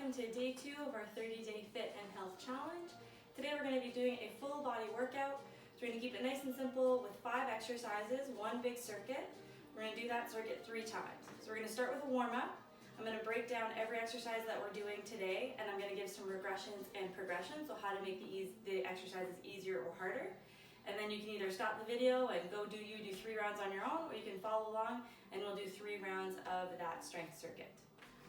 welcome to day 2 of our 30-day fit and health challenge. Today we're going to be doing a full body workout. So we're going to keep it nice and simple with 5 exercises, one big circuit. We're going to do that circuit 3 times. So we're going to start with a warm-up. I'm going to break down every exercise that we're doing today, and I'm going to give some regressions and progressions, so how to make the exercises easier or harder. And then you can either stop the video and go do 3 rounds on your own, or you can follow along and we'll do 3 rounds of that strength circuit.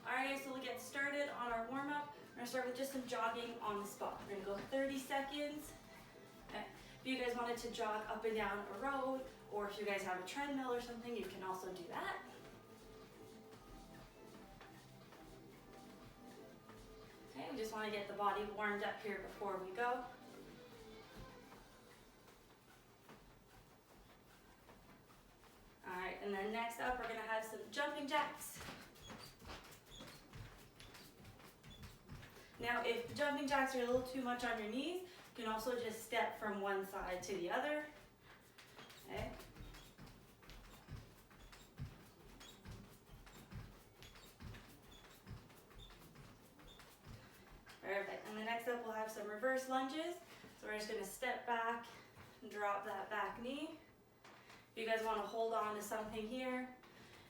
Alright, so we'll get started on our warm-up. We're going to start with just some jogging on the spot. We're going to go 30 seconds. Okay. If you guys wanted to jog up and down a road, or if you guys have a treadmill or something, you can also do that. Okay, we just want to get the body warmed up here before we go. Alright, and then next up we're going to have some jumping jacks. Now, if the jumping jacks are a little too much on your knees, you can also just step from one side to the other. Okay. Perfect. And then next up we'll have some reverse lunges. So we're just going to step back and drop that back knee. If you guys want to hold on to something here,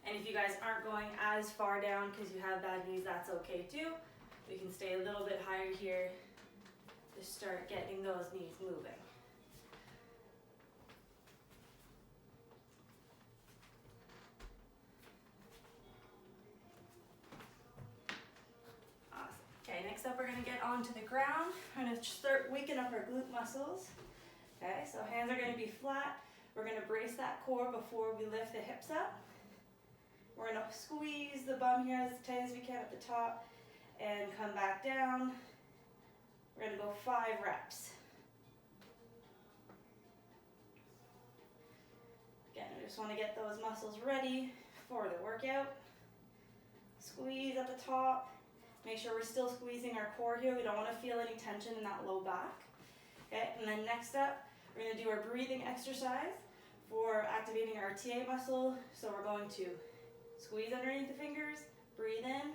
and if you guys aren't going as far down because you have bad knees, that's okay too. We can stay a little bit higher here to start getting those knees moving. Awesome. Okay, next up we're going to get onto the ground. We're going to start waking up our glute muscles. Okay, so hands are going to be flat. We're going to brace that core before we lift the hips up. We're going to squeeze the bum here as tight as we can at the top and come back down. We're going to go 5 reps. Again, we just want to get those muscles ready for the workout. Squeeze at the top. Make sure we're still squeezing our core here. We don't want to feel any tension in that low back. Okay, and then next up, we're going to do our breathing exercise for activating our TA muscle. So we're going to squeeze underneath the fingers, breathe in,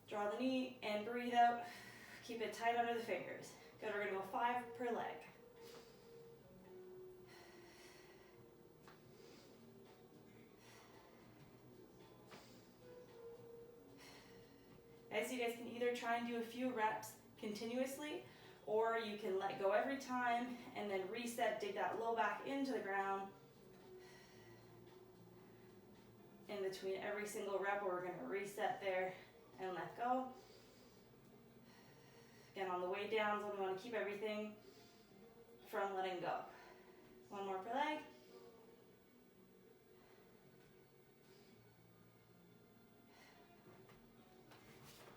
draw the knee, and breathe out. Keep it tight under the fingers. Good, we're going to go 5 per leg. Okay, so you guys can either try and do a few reps continuously, or you can let go every time and then reset, dig that low back into the ground. In between every single rep, we're going to reset there and let go. Again, on the way down is when we want to keep everything from letting go. 1 more per leg.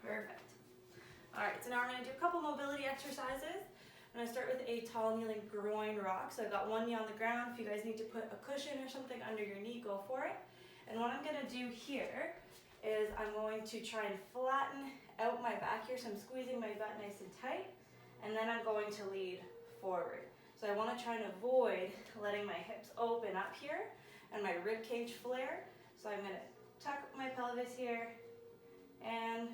Perfect. Alright, so now we're going to do a couple mobility exercises. I'm going to start with a tall kneeling groin rock. So I've got one knee on the ground. If you guys need to put a cushion or something under your knee, go for it. And what I'm going to do here is I'm going to try and flatten out my back here. So I'm squeezing my butt nice and tight, and then I'm going to lead forward. So I want to try and avoid letting my hips open up here and my rib cage flare. So I'm going to tuck my pelvis here and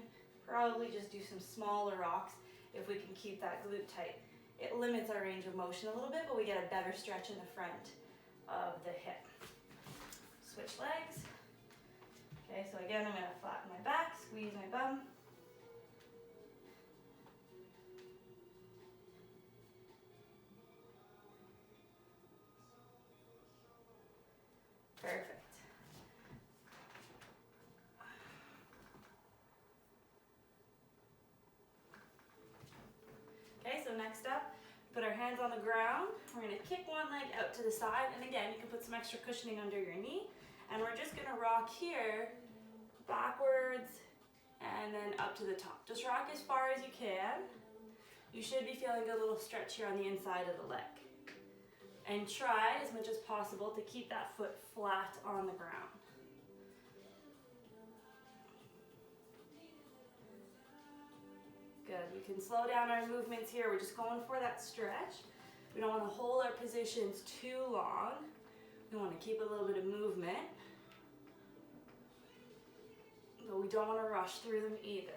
probably just do some smaller rocks if we can keep that glute tight. It limits our range of motion a little bit, but we get a better stretch in the front of the hip. Switch legs. Okay, so again, I'm going to flatten my back, squeeze my bum. Perfect. Okay, so next up, put our hands on the ground. We're going to kick one leg out to the side, and again, you can put some extra cushioning under your knee. And we're just going to rock here, backwards, and then up to the top. Just rock as far as you can. You should be feeling a little stretch here on the inside of the leg. And try as much as possible to keep that foot flat on the ground. Good. We can slow down our movements here. We're just going for that stretch. We don't want to hold our positions too long. We want to keep a little bit of movement. but we don't want to rush through them either.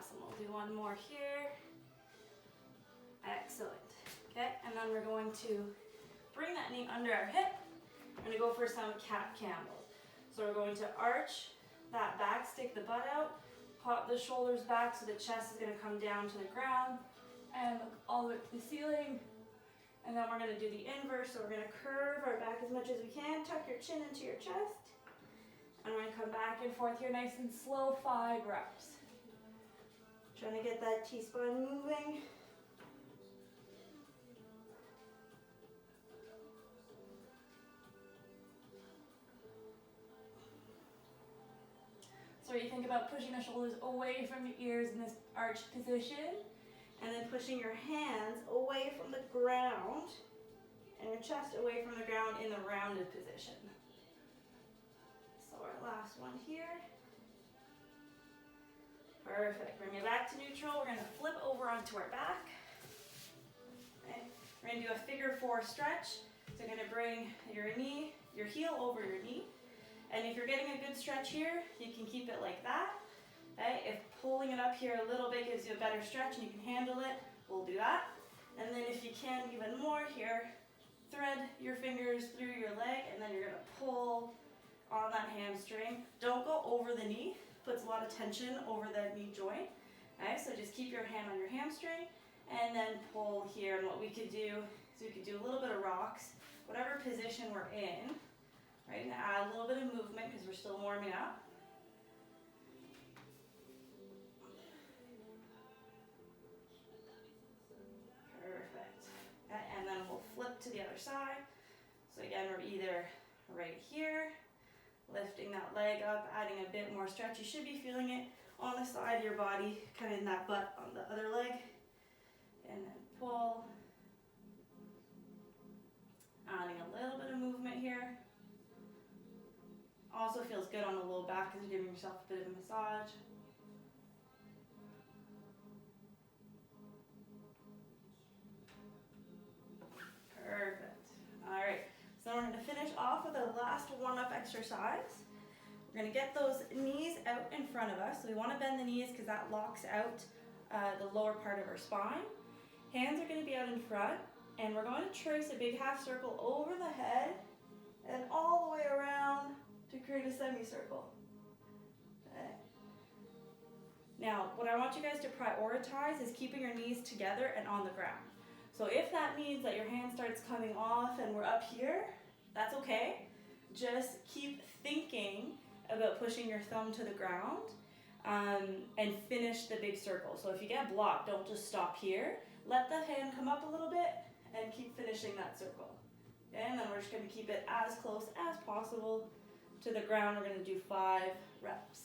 Awesome, we'll do one more here. Excellent. Okay, and then we're going to bring that knee under our hip. We're gonna go for some cat camels. So we're going to arch that back, stick the butt out, pop the shoulders back so the chest is gonna come down to the ground and look all the way to the ceiling. And then we're gonna do the inverse, so we're gonna curve our back as much as we can, tuck your chin into your chest. And we're gonna come back and forth here nice and slow, 5 reps. Trying to get that T-spine moving. So you think about pushing the shoulders away from the ears in this arched position, and then pushing your hands away from the ground, and your chest away from the ground in the rounded position. So our last one here. Perfect. Bring it back to neutral. We're going to flip over onto our back. Okay. We're going to do a figure 4 stretch. So you're going to bring your heel over your knee. And if you're getting a good stretch here, you can keep it like that. Okay. If pulling it up here a little bit gives you a better stretch and you can handle it, we'll do that. And then if you can even more here, thread your fingers through your leg, and then you're going to pull on that hamstring. Don't go over the knee. Puts a lot of tension over the knee joint. Okay, so just keep your hand on your hamstring and then pull here. And what we could do is we could do a little bit of rocks, whatever position we're in, right? And add a little bit of movement because we're still warming up. Perfect. Okay, and then we'll flip to the other side. So again, we're either right here, lifting that leg up, adding a bit more stretch. You should be feeling it on the side of your body, kind of in that butt on the other leg. And then pull. Adding a little bit of movement here. Also feels good on the low back because you're giving yourself a bit of a massage. Perfect. All right. So we're going to finish off with a last warm-up exercise. We're going to get those knees out in front of us. So we want to bend the knees because that locks out the lower part of our spine. Hands are going to be out in front, and we're going to trace a big half circle over the head and all the way around to create a semicircle. Okay. Now, what I want you guys to prioritize is keeping your knees together and on the ground. So if that means that your hand starts coming off and we're up here, that's okay. Just keep thinking about pushing your thumb to the ground and finish the big circle. So if you get blocked, don't just stop here. Let the hand come up a little bit and keep finishing that circle. Okay? And then we're just going to keep it as close as possible to the ground. We're going to do 5 reps.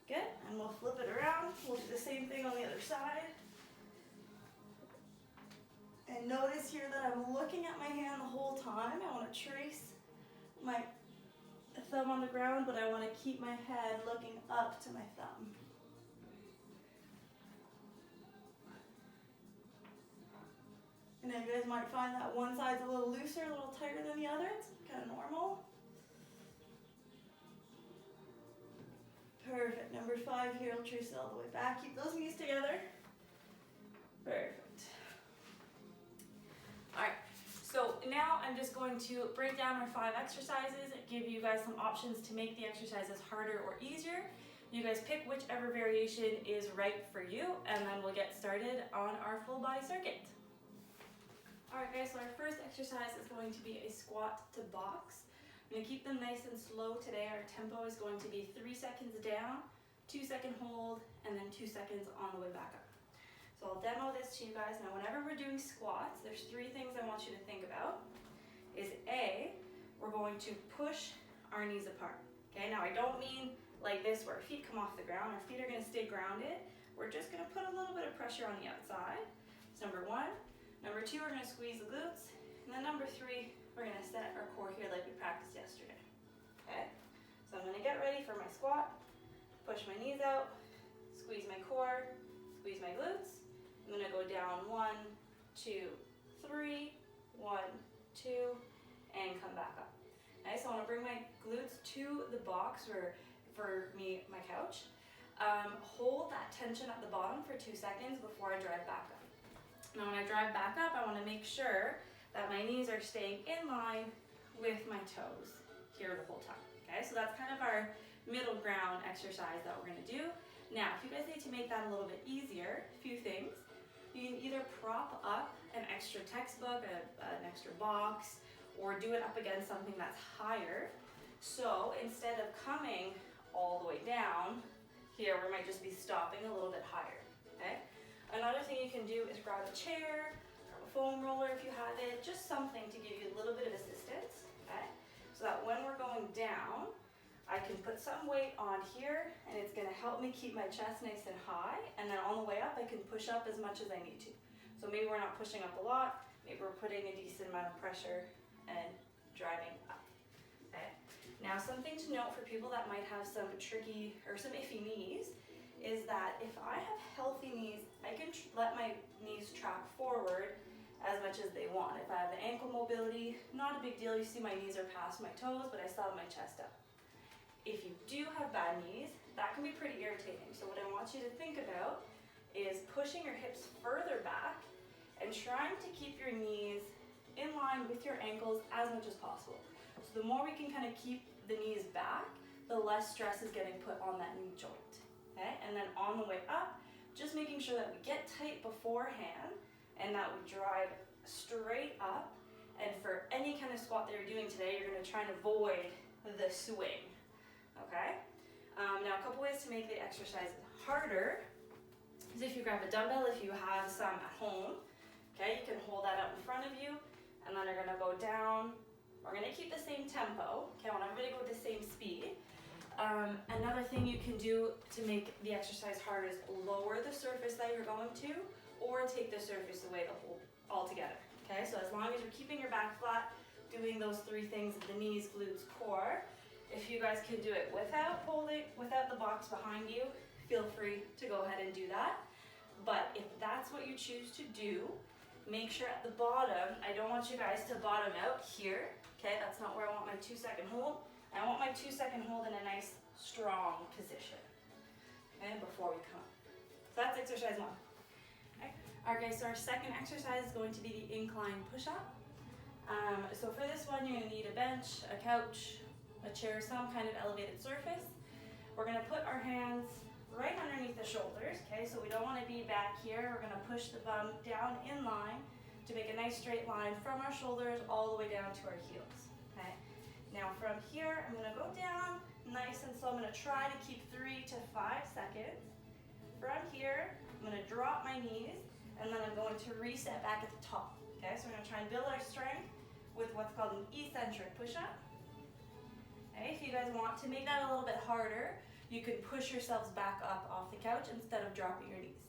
Good, and we'll flip it around. We'll do the same thing on the other side. And notice here that I'm looking at my hand the whole time. I want to trace my thumb on the ground, but I want to keep my head looking up to my thumb. And then you guys might find that one side's a little looser, a little tighter than the other. It's kind of normal. Perfect. Number 5 here, I'll trace it all the way back. Keep those knees together. Perfect. All right, so now I'm just going to break down our 5 exercises, give you guys some options to make the exercises harder or easier. You guys pick whichever variation is right for you, and then we'll get started on our full body circuit. All right guys, so our first exercise is going to be a squat to box. I'm going to keep them nice and slow today. Our tempo is going to be 3 seconds down, 2 second hold, and then 2 seconds on the way back up. So I'll demo this to you guys. Now whenever we're doing squats, there's 3 things I want you to think about. Is A, we're going to push our knees apart. Okay, now I don't mean like this where our feet come off the ground. Our feet are going to stay grounded. We're just going to put a little bit of pressure on the outside. That's number 1. Number 2, we're going to squeeze the glutes. And then number 3, we're going to set our core here like we practiced yesterday. Okay, so I'm going to get ready for my squat, push my knees out, squeeze my core, squeeze my glutes. I'm going to go down 1, 2, 3, 1, 2, and come back up. Okay, so I want to bring my glutes to the box, or for me, my couch. Hold that tension at the bottom for 2 seconds before I drive back up. Now when I drive back up, I want to make sure that my knees are staying in line with my toes here the whole time. Okay, so that's kind of our middle ground exercise that we're going to do. Now, if you guys need to make that a little bit easier, a few things. You can either prop up an extra textbook, an extra box, or do it up against something that's higher. So instead of coming all the way down, here we might just be stopping a little bit higher, okay? Another thing you can do is grab a chair, grab a foam roller if you have it, just something to give you a little bit of assistance, okay? So that when we're going down, I can put some weight on here, and it's gonna help me keep my chest nice and high, and then on the way up, I can push up as much as I need to. So maybe we're not pushing up a lot, maybe we're putting a decent amount of pressure and driving up, okay? Now, something to note for people that might have some tricky or some iffy knees is that if I have healthy knees, I can let my knees track forward as much as they want. If I have the ankle mobility, not a big deal. You see my knees are past my toes, but I still have my chest up. If you do have bad knees, that can be pretty irritating. So what I want you to think about is pushing your hips further back and trying to keep your knees in line with your ankles as much as possible. So the more we can kind of keep the knees back, the less stress is getting put on that knee joint, okay? And then on the way up, just making sure that we get tight beforehand and that we drive straight up. And for any kind of squat that you're doing today, you're gonna try and avoid the swing, okay? Now a couple ways to make the exercise harder is if you grab a dumbbell, if you have some at home, okay? You can hold that up in front of you, and then you're gonna go down. We're gonna keep the same tempo, okay? I want everybody to go with the same speed. Another thing you can do to make the exercise hard is lower the surface that you're going to, or take the surface away altogether, okay? So as long as you're keeping your back flat, doing those 3 things of the knees, glutes, core. If you guys can do it without the box behind you, feel free to go ahead and do that. But if that's what you choose to do, make sure at the bottom, I don't want you guys to bottom out here, okay? That's not where I want my 2-second hold. I want my 2-second hold in a nice, strong position, okay, before we come. So that's exercise 1. Okay. All right, guys, so our second exercise is going to be the incline push-up. So for this one, you're gonna need a bench, a couch, a chair, some kind of elevated surface. We're gonna put our hands right underneath the shoulders, okay? So we don't wanna be back here. We're gonna push the bum down in line to make a nice straight line from our shoulders all the way down to our heels, okay? Now from here, I'm gonna go down nice and slow. I'm gonna try to keep 3 to 5 seconds. From here, I'm gonna drop my knees, and then I'm going to reset back at the top, okay? So we're gonna try and build our strength with what's called an eccentric push-up. Okay, if you guys want to make that a little bit harder, you can push yourselves back up off the couch instead of dropping your knees.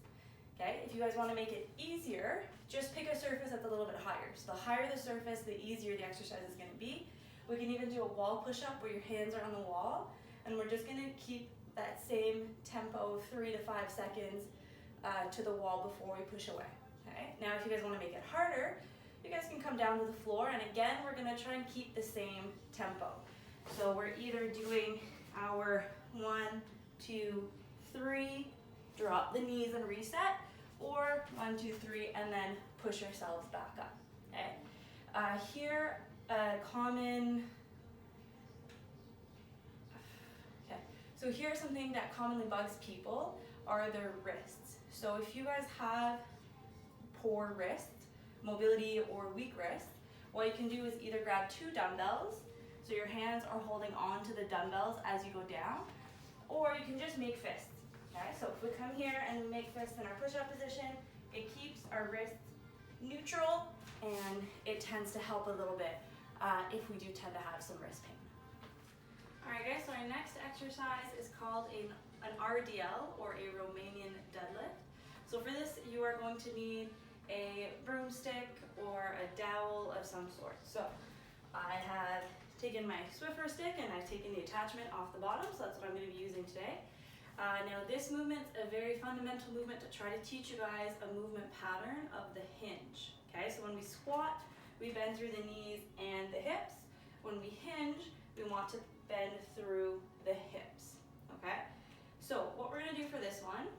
Okay, if you guys want to make it easier, just pick a surface that's a little bit higher. So the higher the surface, the easier the exercise is going to be. We can even do a wall push-up where your hands are on the wall, and we're just going to keep that same tempo of 3 to 5 seconds to the wall before we push away. Okay, now if you guys want to make it harder, you guys can come down to the floor, and again, we're going to try and keep the same tempo. So we're either doing our 1, 2, 3, drop the knees and reset, or 1, 2, 3, and then push yourselves back up, okay? Here, so here's something that commonly bugs people are their wrists. So if you guys have poor wrists, mobility or weak wrists, what you can do is either grab 2 dumbbells, so your hands are holding on to the dumbbells as you go down, or you can just make fists, okay? So if we come here and we make fists in our push-up position, it keeps our wrists neutral, and it tends to help a little bit if we do tend to have some wrist pain. All right, guys, so our next exercise is called an RDL, or a Romanian deadlift. So for this, you are going to need a broomstick or a dowel of some sort. So I have taken my Swiffer stick and I've taken the attachment off the bottom, so that's what I'm going to be using today. Now this movement's a very fundamental movement to try to teach you guys a movement pattern of the hinge. Okay, so when when we squat, we bend through the knees and the hips. When we hinge, we want to bend through the hips, okay? So what we're gonna do for this one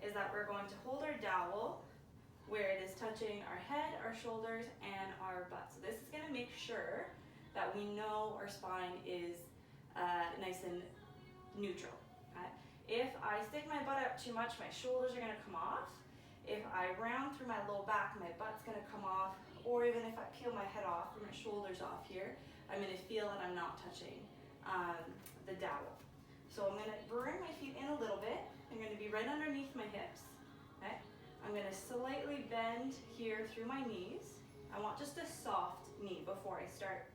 is that we're going to hold our dowel where it is touching our head, our shoulders, and our butt. So this is gonna make sure that we know our spine is nice and neutral, okay? If I stick my butt out too much, my shoulders are gonna come off. If I round through my low back, my butt's gonna come off, or even if I peel my head off or my shoulders off here, I'm gonna feel that I'm not touching the dowel. So I'm gonna bring my feet in a little bit. I'm gonna be right underneath my hips, okay? I'm gonna slightly bend here through my knees. I want just a soft knee before I start.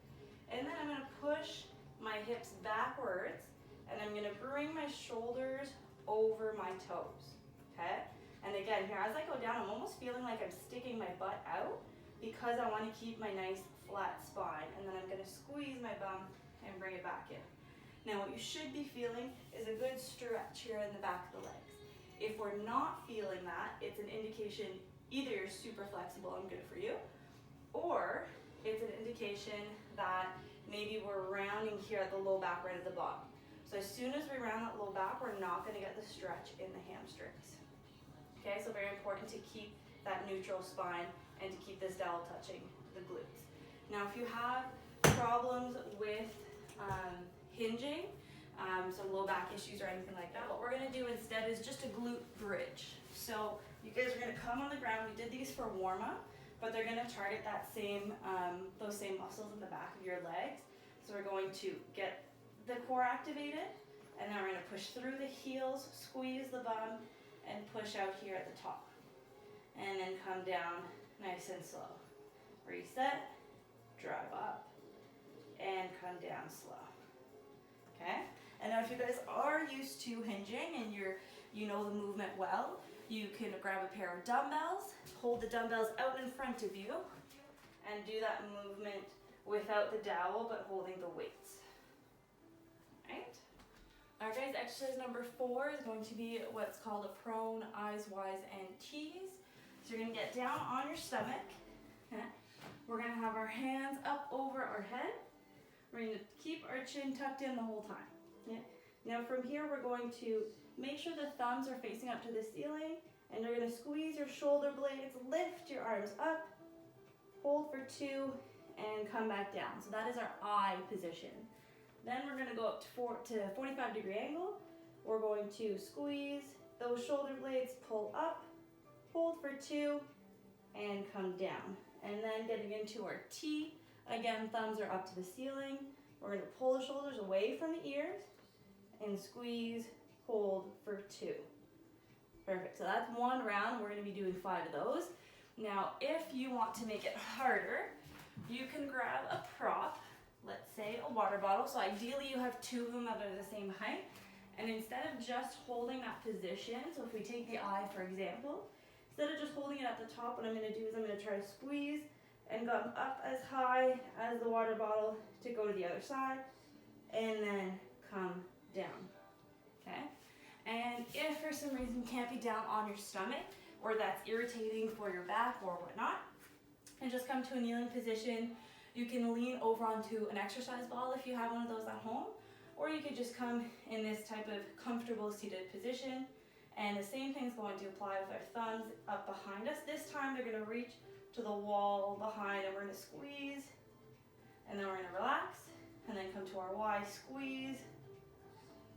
And then I'm gonna push my hips backwards, and I'm gonna bring my shoulders over my toes, okay? And again, here, as I go down, I'm almost feeling like I'm sticking my butt out because I want to keep my nice flat spine. And then I'm going to squeeze my bum and bring it back in. Now, what you should be feeling is a good stretch here in the back of the legs. If we're not feeling that, it's an indication either you're super flexible and good for you, or it's an indication that maybe we're rounding here at the low back right at the bottom. So as soon as we round that low back, we're not going to get the stretch in the hamstrings. Okay, so very important to keep that neutral spine and to keep this dowel touching the glutes. Now, if you have problems with hinging, some low back issues or anything like that, what we're gonna do instead is just a glute bridge. So you guys are gonna come on the ground. We did these for warm up, but they're gonna target that same, those same muscles in the back of your legs. So we're going to get the core activated, and then we're gonna push through the heels, squeeze the bum, and push out here at the top. And then come down nice and slow. Reset, drive up, and come down slow. Okay? And now if you guys are used to hinging and you know the movement well, you can grab a pair of dumbbells, hold the dumbbells out in front of you, and do that movement without the dowel but holding the weights. Right? Alright guys, exercise number 4 is going to be what's called a prone, eyes wise, and tease. So you're going to get down on your stomach. Okay? We're going to have our hands up over our head. We're going to keep our chin tucked in the whole time. Yeah? Now from here we're going to make sure the thumbs are facing up to the ceiling, and you're going to squeeze your shoulder blades, lift your arms up, hold for 2, and come back down. So that is our I position. Then we're going to go up to 45-degree angle. We're going to squeeze those shoulder blades, pull up, hold for 2, and come down. And then getting into our T, again, thumbs are up to the ceiling. We're going to pull the shoulders away from the ears and squeeze, hold for 2. Perfect. So that's one round. We're going to be doing 5 of those. Now, if you want to make it harder, you can grab a prop. Let's say a water bottle. So ideally you have 2 of them that are the same height. And instead of just holding that position, so if we take the eye for example, instead of just holding it at the top, what I'm going to do is I'm going to try to squeeze and come up as high as the water bottle to go to the other side, and then come down. Okay? And if for some reason you can't be down on your stomach, or that's irritating for your back or whatnot, and just come to a kneeling position. You can lean over onto an exercise ball if you have one of those at home, or you could just come in this type of comfortable seated position. And the same thing is going to apply with our thumbs up behind us. This time they're going to reach to the wall behind, and we're going to squeeze, and then we're going to relax, and then come to our Y, squeeze,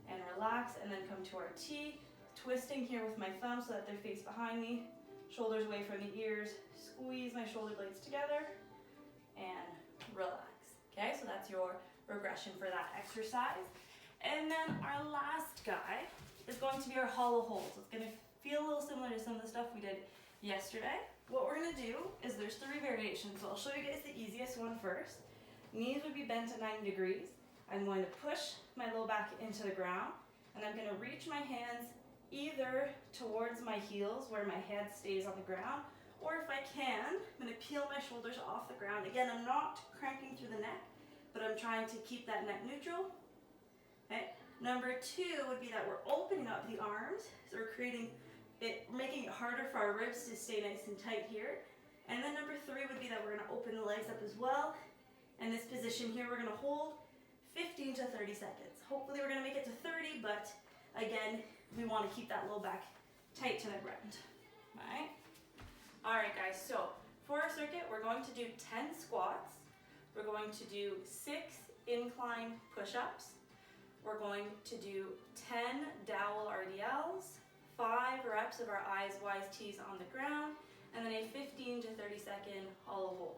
and relax, and then come to our T, twisting here with my thumb so that they're face behind me, shoulders away from the ears, squeeze my shoulder blades together, and relax. Okay, so that's your regression for that exercise. And then our last guy is going to be our hollow hold. So it's going to feel a little similar to some of the stuff we did yesterday. What we're going to do is there's 3 variations. So I'll show you guys the easiest one first. Knees would be bent at 90 degrees. I'm going to push my low back into the ground, and I'm going to reach my hands either towards my heels where my head stays on the ground, or if I can, I'm going to peel my shoulders off the ground. Again, I'm not cranking through the neck, but I'm trying to keep that neck neutral. Okay. Number 2 would be that we're opening up the arms, so we're making it harder for our ribs to stay nice and tight here. And then number 3 would be that we're gonna open the legs up as well. And this position here, we're gonna hold 15 to 30 seconds. Hopefully we're gonna make it to 30, but again, we wanna keep that low back tight to the ground, all right? All right, guys, so for our circuit, we're going to do 10 squats. We're going to do 6 incline push-ups. We're going to do 10 dowel RDLs, 5 reps of our eyes wise T's on the ground, and then a 15 to 30 second hollow hold.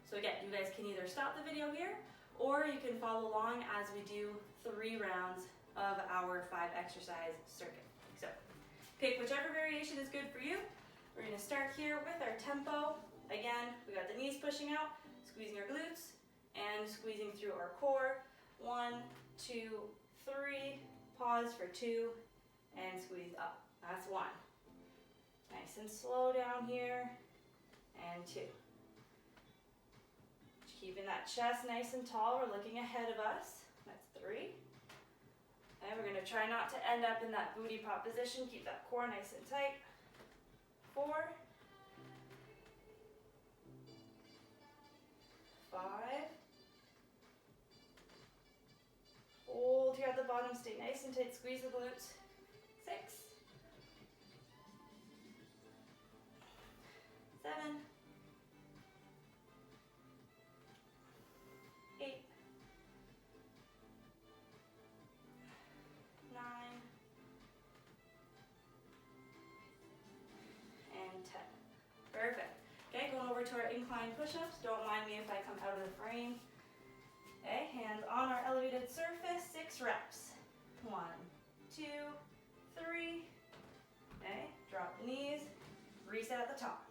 So again, you guys can either stop the video here, or you can follow along as we do 3 rounds of our 5 exercise circuit. So pick whichever variation is good for you. We're gonna start here with our tempo. Again, we got the knees pushing out, squeezing our glutes, and squeezing through our core. 1, 2, 3, pause for 2, and squeeze up. That's 1. Nice and slow down here, and 2. Keeping that chest nice and tall, we're looking ahead of us. That's 3. And we're gonna try not to end up in that booty pop position. Keep that core nice and tight. 4, 5, hold here at the bottom, stay nice and tight, squeeze the glutes. 6, 7, 8, 9, and 10. Perfect. Okay, going over to our incline push-ups. Don't mind me if I come out of the frame. Okay, hands on our elevated surface, 6 reps. 1, 2, 3. Okay, drop the knees, reset at the top.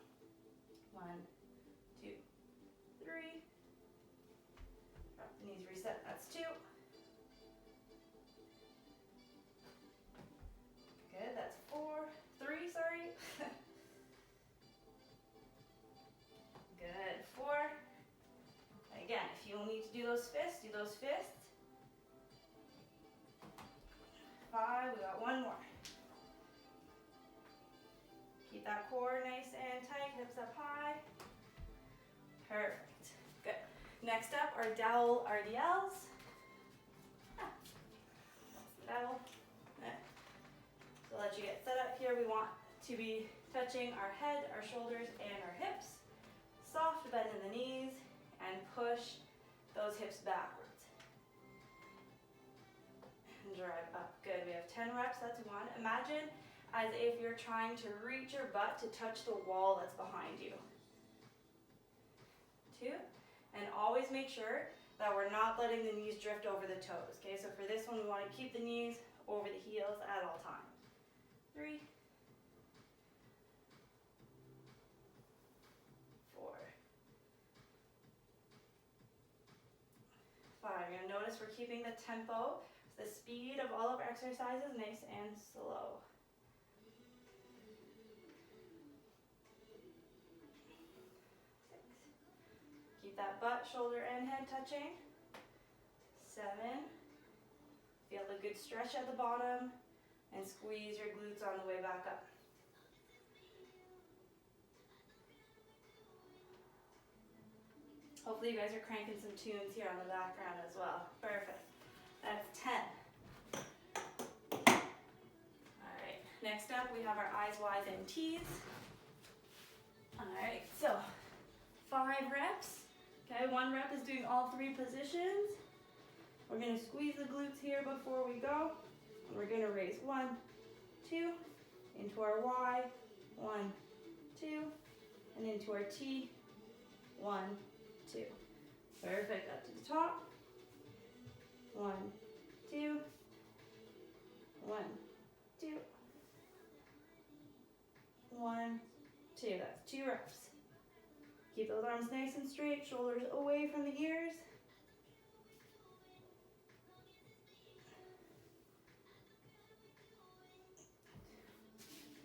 1, 2, 3. Drop the knees, reset, that's 2. Good, that's 3, sorry. Good, 4. Again, if you need to do those fists, do those fists. 5, we got 1 more. Keep that core nice and tight, hips up high. Perfect, good. Next up are dowel RDLs. Dowel. So let you get set up here. We want to be touching our head, our shoulders, and our hips. Soft bend in the knees, and push those hips backwards. And drive up. Good, we have 10 reps, that's 1. Imagine as if you're trying to reach your butt to touch the wall that's behind you. 2, and always make sure that we're not letting the knees drift over the toes. Okay, so for this one, we want to keep the knees over the heels at all times. 3, 4, 5. You're going to notice we're keeping the tempo, the speed of all of our exercises nice and slow. 6. Keep that butt, shoulder, and head touching. 7. Feel the good stretch at the bottom, and squeeze your glutes on the way back up. 8. Hopefully you guys are cranking some tunes here on the background as well. Perfect. That's 10. All right, next up we have our eyes wide and T's. All right, so 5 reps. Okay, 1 rep is doing all 3 positions. We're gonna squeeze the glutes here before we go. And we're gonna raise 1, 2, into our Y, 1, 2, and into our T, 1, 2. Perfect, up to the top. 1, 2, 1, 2, 1, 2. That's 2 reps. Keep those arms nice and straight, shoulders away from the ears.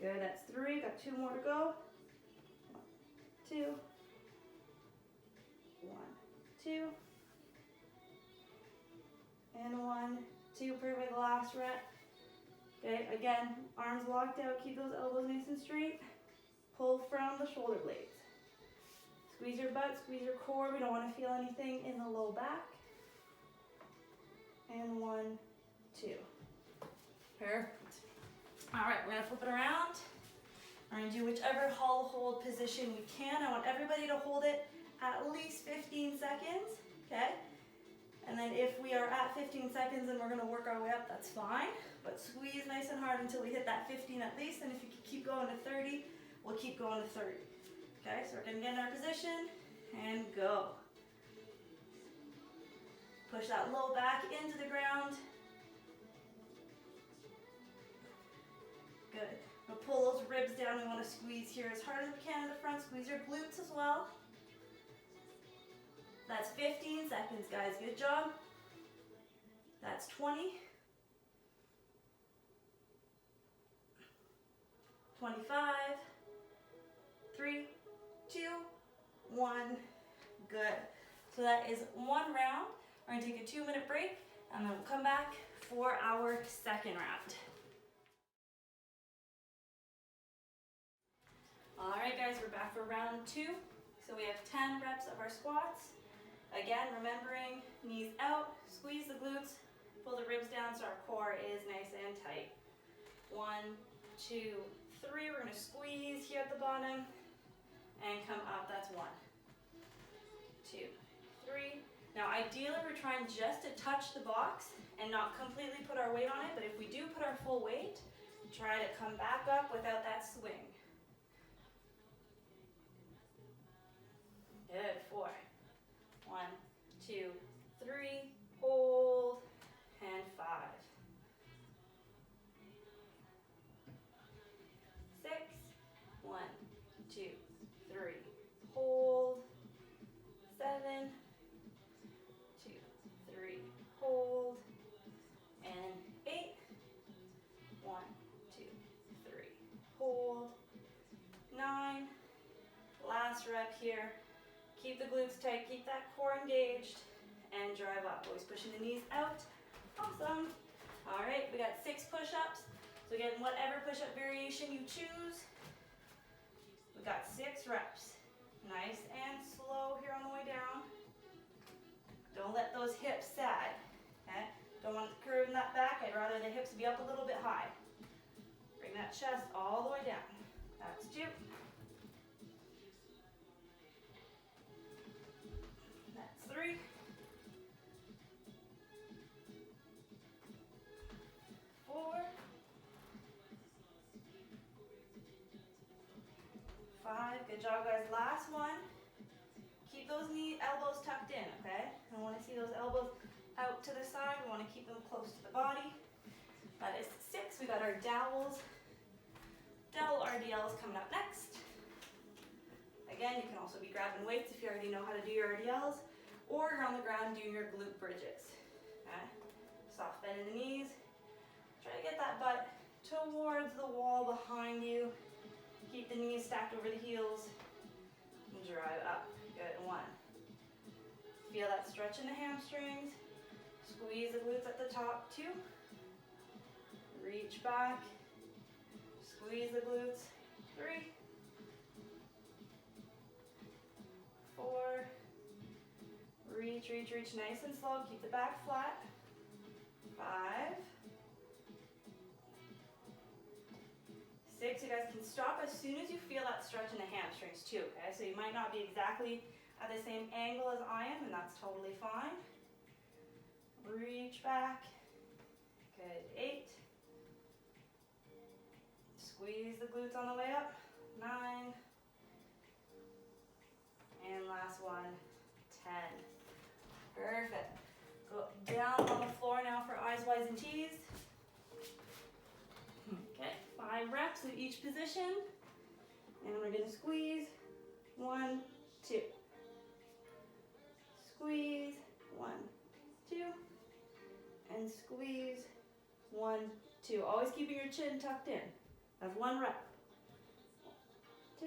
Good, that's 3, got 2 more to go. 1, 2, 1, 2, and 1, 2, perfect, last rep. Okay, again, arms locked out, keep those elbows nice and straight. Pull from the shoulder blades. Squeeze your butt, squeeze your core. We don't want to feel anything in the low back. And 1, 2. Perfect. All right, we're gonna flip it around. We're gonna do whichever hollow hold position we can. I want everybody to hold it at least 15 seconds, okay? And then if we are at 15 seconds and we're gonna work our way up, that's fine. But squeeze nice and hard until we hit that 15 at least. And if you can keep going to 30, we'll keep going to 30. Okay, so we're gonna get in our position and go. Push that low back into the ground. Good. We'll pull those ribs down. We want to squeeze here as hard as we can in the front. Squeeze your glutes as well. That's 15 seconds, guys. Good job. That's 20. 25. 3, 2, 1. Good. So that is one round. We're going to take a 2-minute break, and then we'll come back for our second round. All right, guys, we're back for round 2. So we have 10 reps of our squats. Again, remembering knees out, squeeze the glutes, pull the ribs down so our core is nice and tight. 1, 2, 3. We're going to squeeze here at the bottom and come up. That's 1, 2, 3. Now, ideally, we're trying just to touch the box and not completely put our weight on it, but if we do put our full weight, try to come back up without that swing. Good. 4. 1, 2, 3. Hold. And 5. 6. 1, 2, 3. Hold. 7. 2, 3. Hold. And 8. 1, 2, 3. Hold. 9. Last rep here. Keep the glutes tight, keep that core engaged, and drive up. Always pushing the knees out. Awesome. All right, we got 6 push-ups. So again, whatever push-up variation you choose, we got 6 reps. Nice and slow here on the way down. Don't let those hips sag, okay? Don't want to curve in that back. I'd rather the hips be up a little bit high. Bring that chest all the way down. That's 2. That's 3. 4. 5. Good job, guys. Last one. Keep those elbows tucked in, okay? I want to see those elbows out to the side. We want to keep them close to the body. That is 6. We got our dowels. Dowel RDLs coming up next. Again, you can also be grabbing weights if you already know how to do your RDLs, or you're on the ground doing your glute bridges. Okay? Soft bend in the knees. Try to get that butt towards the wall behind you. Keep the knees stacked over the heels. And drive up. Good. 1. Feel that stretch in the hamstrings. Squeeze the glutes at the top. 2. Reach back. Squeeze the glutes. 3. 4. Reach, reach, reach nice and slow. Keep the back flat. 5. 6. You guys can stop as soon as you feel that stretch in the hamstrings too, okay? So you might not be exactly at the same angle as I am, and that's totally fine. Reach back. Good. 8. Squeeze the glutes on the way up. 9. And last one, 10. Perfect. Go down on the floor now for eyes, Y's, and T's. Okay, 5 reps of each position. And we're going to squeeze. 1, 2. Squeeze. 1, 2. And squeeze. 1, 2. Always keeping your chin tucked in. That's 1 rep. 2.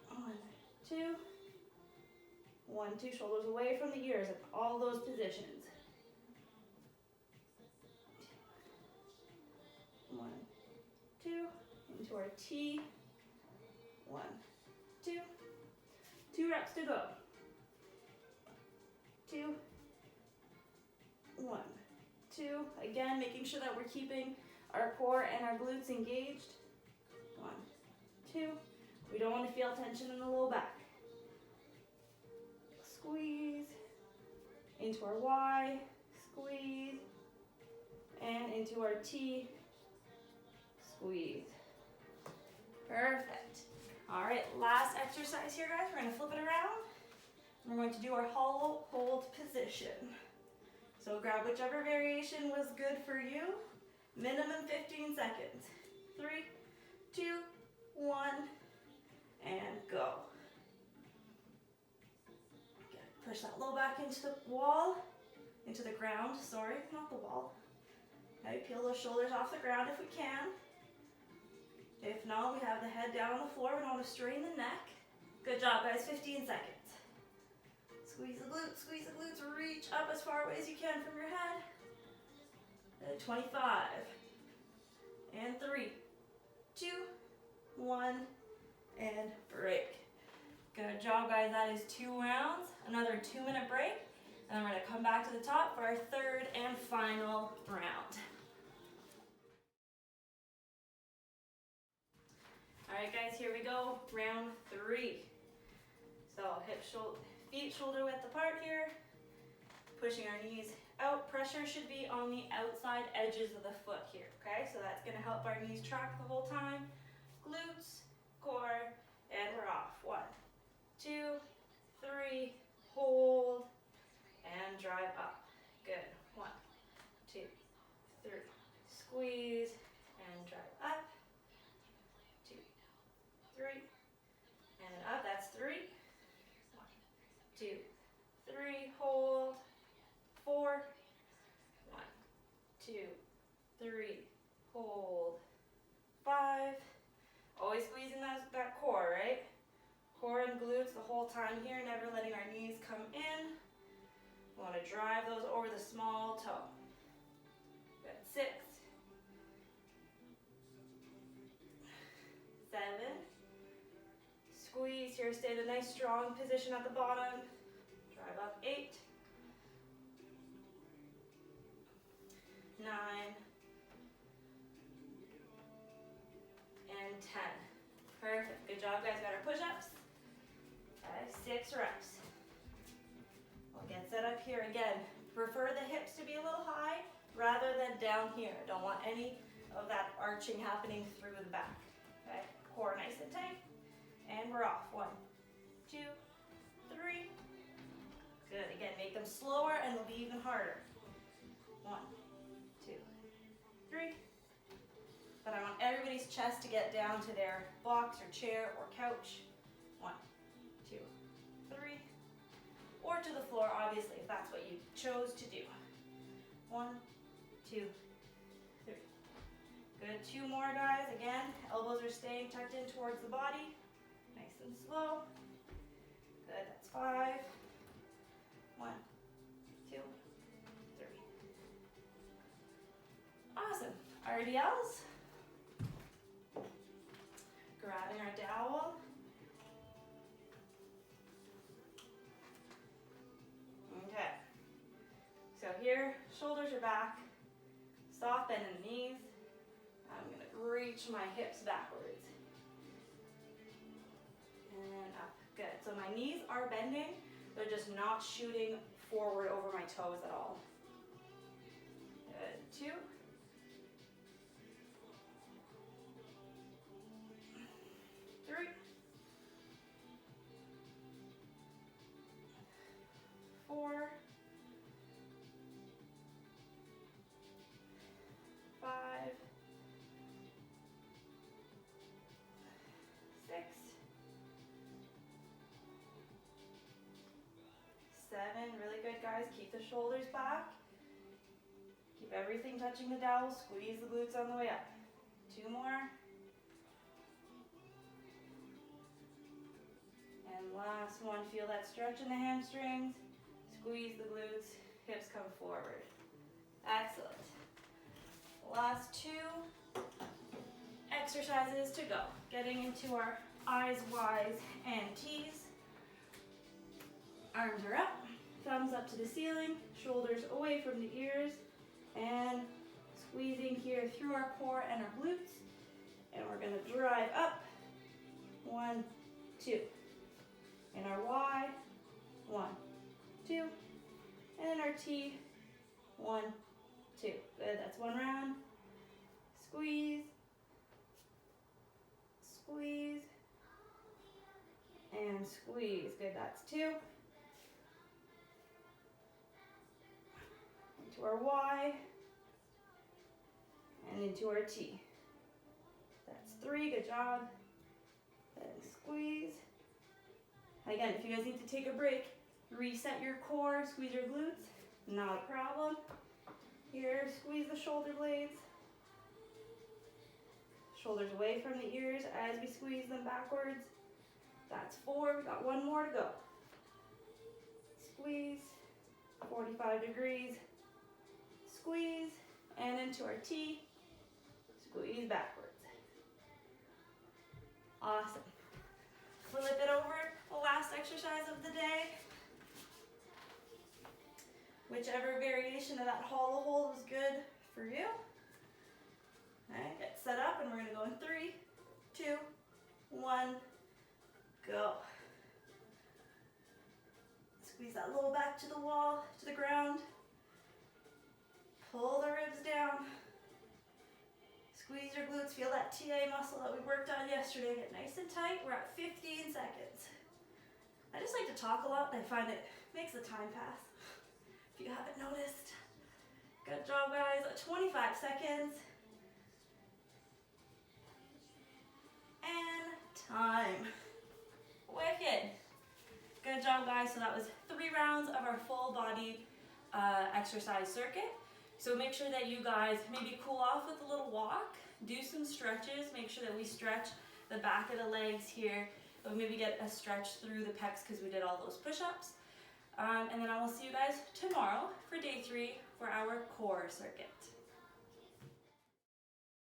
1, 2. 1, 2. Shoulders away from the ears in all those positions. 1, 2. Into our T. 1, 2. 2 reps to go. 2, 1, 2. Again, making sure that we're keeping our core and our glutes engaged. 1, 2. We don't want to feel tension in the low back. Squeeze into our Y, squeeze, and into our T, squeeze. Perfect. All right, last exercise here, guys. We're going to flip it around. We're going to do our hollow hold position. So grab whichever variation was good for you. Minimum 15 seconds. 3, 2, 1, and go. Okay, push that low back into the wall, into the ground, sorry, not the wall. Okay, peel those shoulders off the ground if we can. If not, we have the head down on the floor. We don't want to strain the neck. Good job, guys, 15 seconds. Squeeze the glutes, reach up as far away as you can from your head. 25. And 3, 2, 1, and break. Good job, guys. That is 2 rounds. Another 2-minute break. And then we're going to come back to the top for our 3rd and final round. All right, guys, here we go. Round 3. So feet shoulder width apart here. Pushing our knees out. Pressure should be on the outside edges of the foot here, okay? So that's going to help our knees track the whole time. Glutes, core, and we're off. 1, 2, 3, hold, and drive up. Good. 1, 2, 3. Squeeze, and drive up. 2, 3, and up. That's 3. 1, 2, 3, hold. 4, 1, 2, 3, hold. 5. Always squeezing that core, right? Core and glutes the whole time here, never letting our knees come in. We want to drive those over the small toe. Good. 6, 7. Squeeze here, stay in a nice strong position at the bottom. Drive up. 8, 9, and 10. Perfect. Good job, guys. Got our push-ups. Okay, 6 reps. We'll get set up here again. Prefer the hips to be a little high rather than down here. Don't want any of that arching happening through the back. Okay, core nice and tight. And we're off. 1, 2, 3. Good. Again, make them slower and they'll be even harder. 1, 2, 3. But I want everybody's chest to get down to their box or chair or couch. 1, 2, 3. Or to the floor, obviously, if that's what you chose to do. 1, 2, 3. Good. 2 more, guys. Again, elbows are staying tucked in towards the body. Nice and slow. Good. That's 5. 1, 2, 3. Awesome. RDLs. Grabbing our dowel. Okay. So here, shoulders are back. Soft bend in the knees. I'm going to reach my hips backwards. And up. Good. So my knees are bending. They're just not shooting forward over my toes at all. Good. 2. 3. 4. 5. 6. 7. Really good, guys. Keep the shoulders back. Keep everything touching the dowel. Squeeze the glutes on the way up. 2 more. And last one, feel that stretch in the hamstrings. Squeeze the glutes, hips come forward. Excellent. Last 2 exercises to go. Getting into our I's, Y's, and T's. Arms are up, thumbs up to the ceiling, shoulders away from the ears, and squeezing here through our core and our glutes. And we're gonna drive up. 1, 2. In our Y, 1, 2. And in our T, 1, 2. Good, that's one round. Squeeze, squeeze, and squeeze. Good, that's 2. Into our Y, and into our T. That's 3, good job. And squeeze. Again, if you guys need to take a break, reset your core, squeeze your glutes, not a problem. Here, squeeze the shoulder blades. Shoulders away from the ears as we squeeze them backwards. That's 4, we got one more to go. Squeeze, 45 degrees. Squeeze, and into our T, squeeze backwards. Awesome. Flip it over, the last exercise of the day. Whichever variation of that hollow hold was good for you. All right, get set up, and we're gonna go in 3, 2, 1, go. Squeeze that low back to the wall, to the ground. Pull the ribs down. Squeeze your glutes, feel that TA muscle that we worked on yesterday. Get nice and tight. We're at 15 seconds. I just like to talk a lot, and I find it makes the time pass. If you haven't noticed. Good job, guys. 25 seconds. And time. Wicked. Good job, guys. So that was 3 rounds of our full body exercise circuit. So make sure that you guys maybe cool off with a little walk, do some stretches, make sure that we stretch the back of the legs here, and maybe get a stretch through the pecs because we did all those push-ups. And then I will see you guys tomorrow for day 3 for our core circuit.